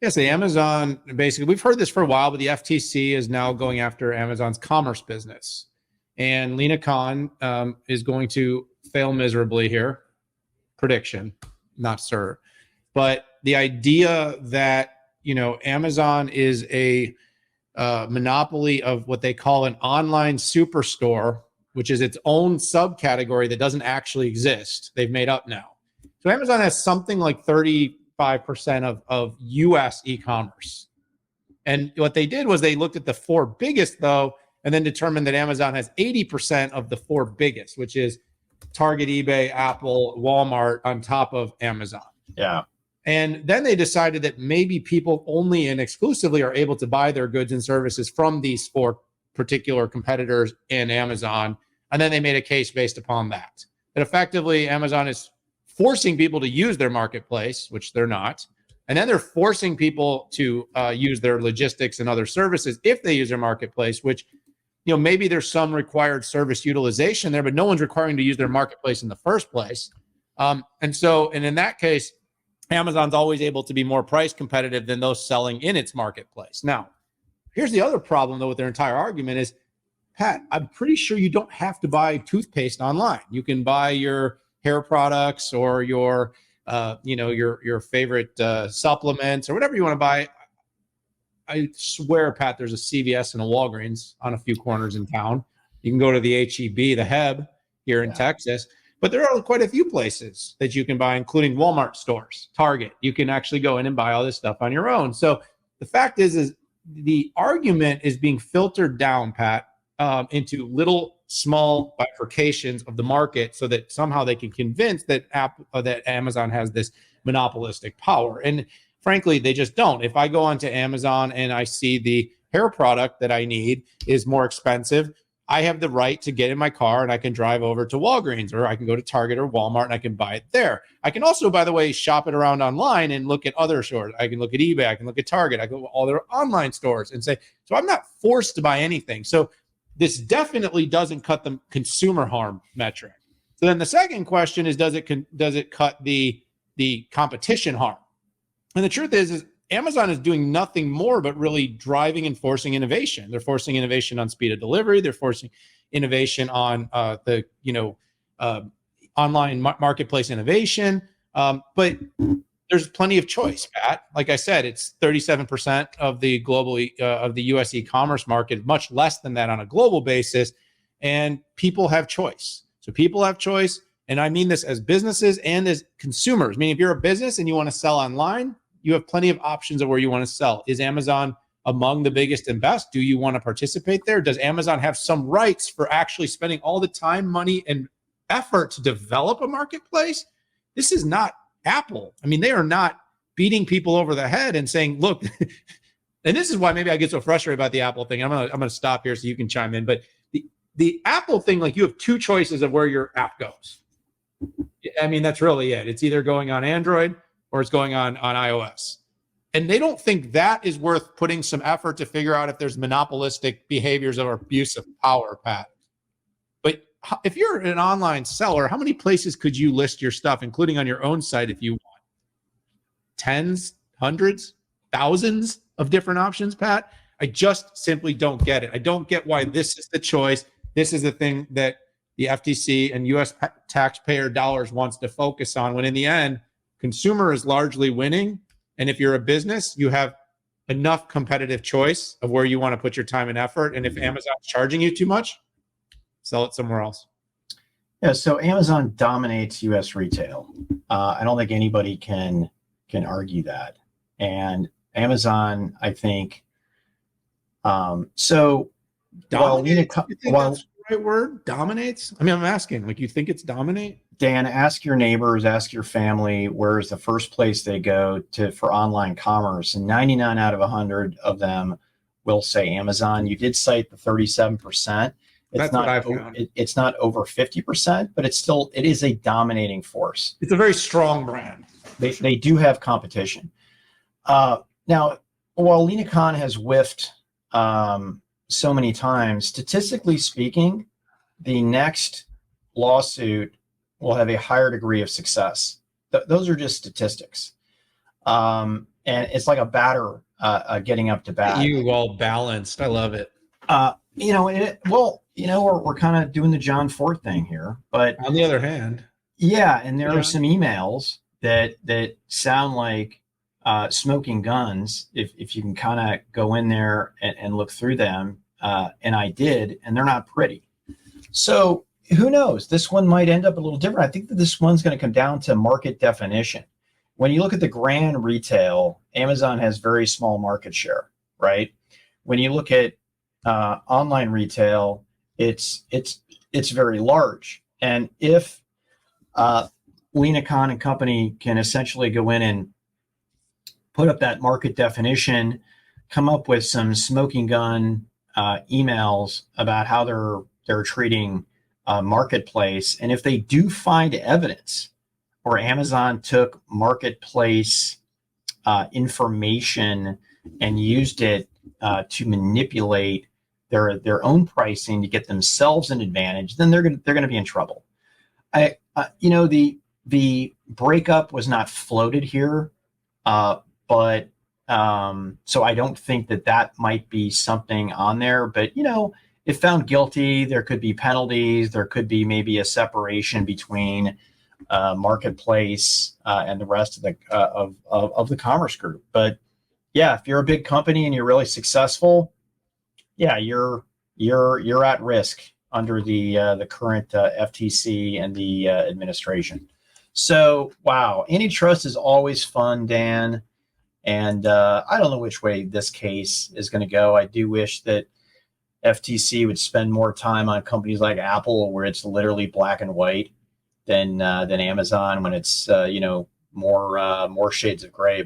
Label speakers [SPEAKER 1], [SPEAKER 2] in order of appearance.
[SPEAKER 1] Yes, the Amazon, basically, we've heard this for a while, but the FTC is now going after Amazon's commerce business. And Lena Khan is going to fail miserably here. Prediction, not sir. But the idea that, Amazon is a monopoly of what they call an online superstore, which is its own subcategory that doesn't actually exist. They've made up now. So Amazon has something like 35% of US e-commerce. And what they did was they looked at the four biggest, though, and then determined that Amazon has 80% of the four biggest, which is Target, eBay, Apple, Walmart on top of Amazon.
[SPEAKER 2] Yeah.
[SPEAKER 1] And then they decided that maybe people only and exclusively are able to buy their goods and services from these four particular competitors in Amazon. And then they made a case based upon that. That effectively Amazon is forcing people to use their marketplace, which they're not. And then they're forcing people to use their logistics and other services if they use their marketplace, which, maybe there's some required service utilization there, but no one's requiring to use their marketplace in the first place. And in that case, Amazon's always able to be more price competitive than those selling in its marketplace. Now, here's the other problem, though, with their entire argument is, Pat, I'm pretty sure you don't have to buy toothpaste online. You can buy your hair products or your favorite supplements or whatever you want to buy. I swear, Pat, there's a CVS and a Walgreens on a few corners in town. You can go to the HEB, the HEB here in Texas. But there are quite a few places that you can buy, including Walmart stores, Target. You can actually go in and buy all this stuff on your own. So the fact is the argument is being filtered down, Pat, into little small bifurcations of the market so that somehow they can convince that Amazon has this monopolistic power. And frankly, they just don't. If I go onto Amazon and I see the hair product that I need is more expensive, I have the right to get in my car and I can drive over to Walgreens, or I can go to Target or Walmart and I can buy it there. I can also, by the way, shop it around online and look at other stores. I can look at eBay, I can look at Target, I can go to all their online stores and say, so I'm not forced to buy anything. So this definitely doesn't cut the consumer harm metric. So then the second question is, does it cut the competition harm? And the truth is Amazon is doing nothing more but really driving and forcing innovation. They're forcing innovation on speed of delivery. They're forcing innovation on online marketplace innovation. But there's plenty of choice, Pat. Like I said, it's 37% of the of the U.S. e-commerce market, much less than that on a global basis. And people have choice. So people have choice. And I mean this as businesses and as consumers. I mean, if you're a business and you want to sell online, you have plenty of options of where you want to sell. Is Amazon among the biggest and best? Do you want to participate there? Does Amazon have some rights for actually spending all the time, money, and effort to develop a marketplace? This is not Apple. I mean, they are not beating people over the head and saying, look, and this is why maybe I get so frustrated about the Apple thing. I'm gonna stop here so you can chime in. But the Apple thing, like, you have two choices of where your app goes. I mean, that's really it. It's either going on Android or it's going on iOS. And they don't think that is worth putting some effort to figure out if there's monopolistic behaviors or abuse of power, Pat. But if you're an online seller, how many places could you list your stuff, including on your own site if you want? Tens, hundreds, thousands of different options, Pat? I just simply don't get it. I don't get why this is the choice. This is the thing that the FTC and U.S. taxpayer dollars wants to focus on, when in the end, consumer is largely winning. And if you're a business, you have enough competitive choice of where you want to put your time and effort. And if Amazon's charging you too much, sell it somewhere else.
[SPEAKER 2] Yeah, so Amazon dominates U.S. retail. I don't think anybody can argue that. And Amazon, I think, so
[SPEAKER 1] dominates? You think that's the right word? Dominates? I mean, I'm asking, like, you think it's dominate?
[SPEAKER 2] Dan, ask your neighbors, ask your family, where is the first place they go to for online commerce? And 99 out of 100 of them will say Amazon. You did cite the 37%.
[SPEAKER 1] That's what I found.
[SPEAKER 2] It's not over 50%, but it is a dominating force.
[SPEAKER 1] It's a very strong brand.
[SPEAKER 2] They do have competition. Now, while Lena Khan has whiffed so many times, statistically speaking, the next lawsuit will have a higher degree of success. Those are just statistics. and it's like a batter getting up to bat.
[SPEAKER 1] You all balanced. I love it.
[SPEAKER 2] We're kind of doing the John Ford thing here, but
[SPEAKER 1] On the other hand,
[SPEAKER 2] yeah, and there
[SPEAKER 1] Yeah.
[SPEAKER 2] are some emails that sound like smoking guns. If you can kind of go in there and look through them, and I did, and they're not pretty. So who knows? This one might end up a little different. I think that this one's going to come down to market definition. When you look at the grand retail, Amazon has very small market share, right? When you look at online retail, it's very large. And if Lena Khan and company can essentially go in and put up that market definition, come up with some smoking gun emails about how they're treating marketplace, and if they do find evidence where Amazon took marketplace information and used it to manipulate their own pricing to get themselves an advantage, then they're gonna be in trouble. The breakup was not floated here, but so I don't think that might be something on there. But if found guilty, there could be penalties. There could be maybe a separation between marketplace and the rest of the commerce group. But yeah, if you're a big company and you're really successful, yeah, you're at risk under the current FTC and the administration. So wow, antitrust is always fun, Dan. And I don't know which way this case is going to go. I do wish that FTC would spend more time on companies like Apple, where it's literally black and white, than Amazon, when it's more shades of gray.